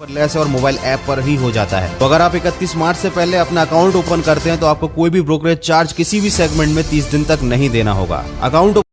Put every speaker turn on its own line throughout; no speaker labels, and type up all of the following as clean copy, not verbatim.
Less और mobile app पर ही हो जाता है। तो अगर आप 31 मार्च से पहले अपना अकाउंट ओपन करते हैं तो आपको कोई भी ब्रोकरेज चार्ज किसी भी सेगमेंट में 30 दिन तक नहीं देना होगा। अकाउंट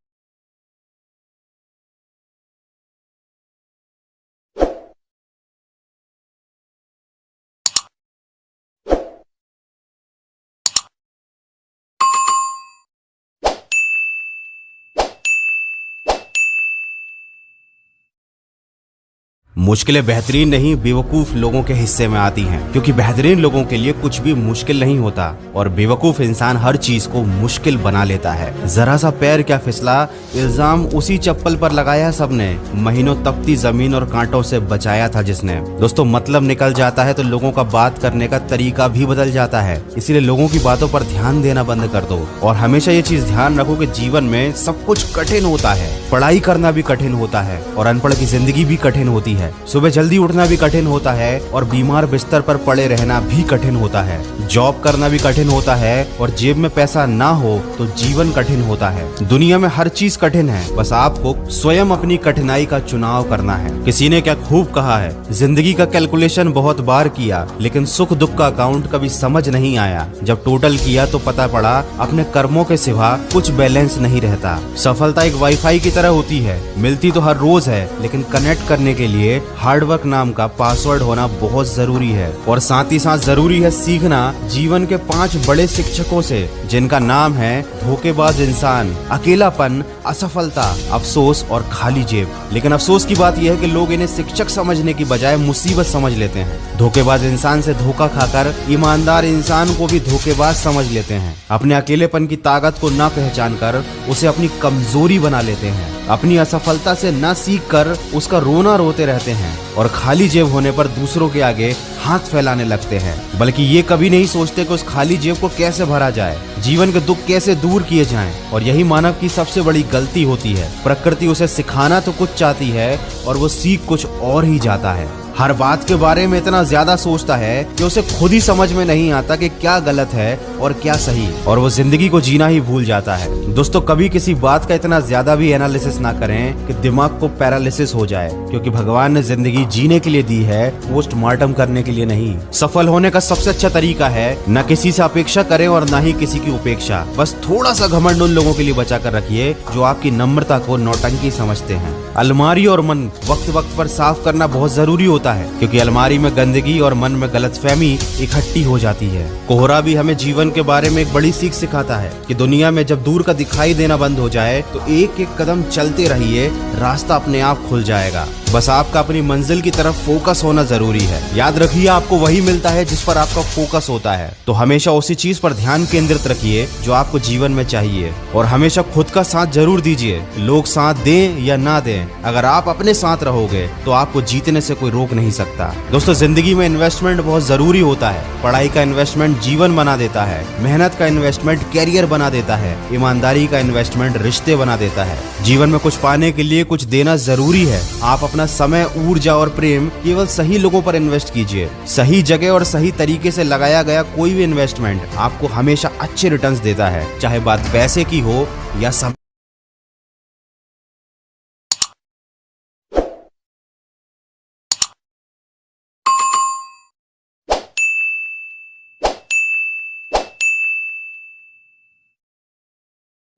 मुश्किलें बेहतरीन नहीं बेवकूफ लोगों के हिस्से में आती हैं, क्योंकि बेहतरीन लोगों के लिए कुछ भी मुश्किल नहीं होता और बेवकूफ इंसान हर चीज को मुश्किल बना लेता है। जरा सा पैर क्या फिसला, इल्जाम उसी चप्पल पर लगाया सबने, महीनों तपती जमीन और कांटों से बचाया था जिसने। दोस्तों, मतलब निकल जाता है तो लोगों का बात करने का तरीका भी बदल जाता है, इसीलिए लोगों की बातों पर ध्यान देना बंद कर दो। और हमेशा ये चीज ध्यान रखो कि जीवन में सब कुछ कठिन होता है, पढ़ाई करना भी कठिन होता है और अनपढ़ की जिंदगी भी कठिन होती है। सुबह जल्दी उठना भी कठिन होता है और बीमार बिस्तर पर पड़े रहना भी कठिन होता है। जॉब करना भी कठिन होता है और जेब में पैसा ना हो तो जीवन कठिन होता है। दुनिया में हर चीज कठिन है, बस आपको स्वयं अपनी कठिनाई का चुनाव करना है। किसी ने क्या खूब कहा है, जिंदगी का कैलकुलेशन बहुत बार किया लेकिन सुख दुख का अकाउंट कभी समझ नहीं आया। जब टोटल किया तो पता पड़ा अपने कर्मों के सिवा कुछ बैलेंस नहीं रहता। सफलता एक वाईफाई की तरह होती है, मिलती तो हर रोज है लेकिन कनेक्ट करने के लिए हार्डवर्क नाम का पासवर्ड होना बहुत जरूरी है। और साथ ही साथ जरूरी है सीखना जीवन के 5 बड़े शिक्षकों से, जिनका नाम है धोखेबाज इंसान, अकेलापन, असफलता, अफसोस और खाली जेब। लेकिन अफसोस की बात यह है कि लोग इन्हें शिक्षक समझने की बजाय मुसीबत समझ लेते हैं। धोखेबाज इंसान से धोखा खाकर ईमानदार इंसान को भी धोखेबाज समझ लेते हैं। अपने अकेलेपन की ताकत को ना पहचान कर उसे अपनी कमजोरी बना लेते हैं। अपनी असफलता से ना सीख कर उसका रोना रोते रहते हैं और खाली जेब होने पर दूसरों के आगे हाथ फैलाने लगते हैं, बल्कि ये कभी नहीं सोचते कि उस खाली जेब को कैसे भरा जाए, जीवन के दुख कैसे दूर किए जाएं। और यही मानव की सबसे बड़ी गलती होती है। प्रकृति उसे सिखाना तो कुछ चाहती है और वो सीख कुछ और ही जाता है। हर बात के बारे में इतना ज्यादा सोचता है कि उसे खुद ही समझ में नहीं आता कि क्या गलत है और क्या सही, और वो जिंदगी को जीना ही भूल जाता है। दोस्तों, कभी किसी बात का इतना ज्यादा भी एनालिसिस ना करें कि दिमाग को पैरालिसिस हो जाए, क्योंकि भगवान ने जिंदगी जीने के लिए दी है, पोस्टमार्टम करने के लिए नहीं। सफल होने का सबसे अच्छा तरीका है न किसी से अपेक्षा करें और न ही किसी की उपेक्षा। बस थोड़ा सा घमंड उन लोगों के लिए बचा कर रखिए जो आपकी नम्रता को नौटंकी समझते हैं। अलमारी और मन वक्त वक्त पर साफ करना बहुत जरूरी होता है, क्योंकि अलमारी में गंदगी और मन में गलतफहमी इकट्ठी हो जाती है। कोहरा भी हमें जीवन के बारे में एक बड़ी सीख सिखाता है कि दुनिया में जब दूर का दिखाई देना बंद हो जाए तो एक एक कदम चलते रहिए, रास्ता अपने आप खुल जाएगा। बस आपका अपनी मंजिल की तरफ फोकस होना जरूरी है। याद रखिए, आपको वही मिलता है जिस पर आपका फोकस होता है। तो हमेशा उसी चीज पर ध्यान केंद्रित रखिए जो आपको जीवन में चाहिए, और हमेशा खुद का साथ जरूर दीजिए। लोग साथ दें या ना दें, अगर आप अपने साथ रहोगे तो आपको जीतने से कोई रोक नहीं सकता। दोस्तों, जिंदगी में इन्वेस्टमेंट बहुत जरूरी होता है। पढ़ाई का इन्वेस्टमेंट जीवन बना देता है, मेहनत का इन्वेस्टमेंट कैरियर बना देता है, ईमानदारी का इन्वेस्टमेंट रिश्ते बना देता है। जीवन में कुछ पाने के लिए कुछ देना जरूरी है। आप अपना समय, ऊर्जा और प्रेम केवल सही लोगों पर इन्वेस्ट कीजिए। सही जगह और सही तरीके से लगाया गया कोई भी इन्वेस्टमेंट आपको हमेशा अच्छे रिटर्न्स देता है, चाहे बात पैसे की हो या समय।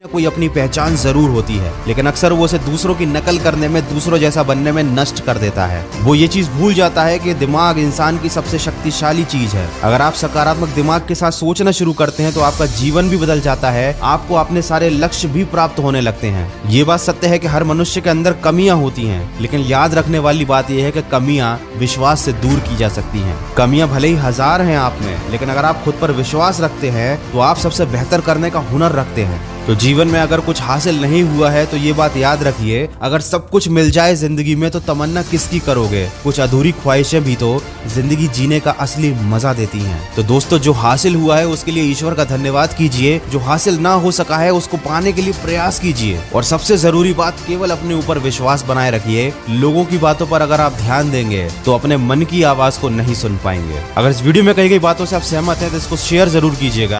कोई अपनी पहचान जरूर होती है, लेकिन अक्सर वो उसे दूसरों की नकल करने में, दूसरों जैसा बनने में नष्ट कर देता है। वो ये चीज भूल जाता है कि दिमाग इंसान की सबसे शक्तिशाली चीज है। अगर आप सकारात्मक दिमाग के साथ सोचना शुरू करते हैं तो आपका जीवन भी बदल जाता है, आपको अपने सारे लक्ष्य भी प्राप्त होने लगते हैं। ये बात सत्य है कि हर मनुष्य के अंदर कमियां होती हैं, लेकिन याद रखने वाली बात यह है कि कमियां विश्वास से दूर की जा सकती हैं। कमियां भले ही 1000 हैं आप में, लेकिन अगर आप खुद पर विश्वास रखते हैं तो आप सबसे बेहतर करने का हुनर रखते हैं। तो जीवन में अगर कुछ हासिल नहीं हुआ है तो ये बात याद रखिए, अगर सब कुछ मिल जाए जिंदगी में तो तमन्ना किसकी करोगे। कुछ अधूरी ख्वाहिशें भी तो जिंदगी जीने का असली मजा देती हैं। तो दोस्तों, जो हासिल हुआ है उसके लिए ईश्वर का धन्यवाद कीजिए, जो हासिल ना हो सका है उसको पाने के लिए प्रयास कीजिए, और सबसे जरूरी बात, केवल अपने ऊपर विश्वास बनाए रखिए। लोगों की बातों पर अगर आप ध्यान देंगे तो अपने मन की आवाज को नहीं सुन पाएंगे। अगर इस वीडियो में कही गई बातों से आप सहमत हैं तो इसको शेयर जरूर कीजिएगा।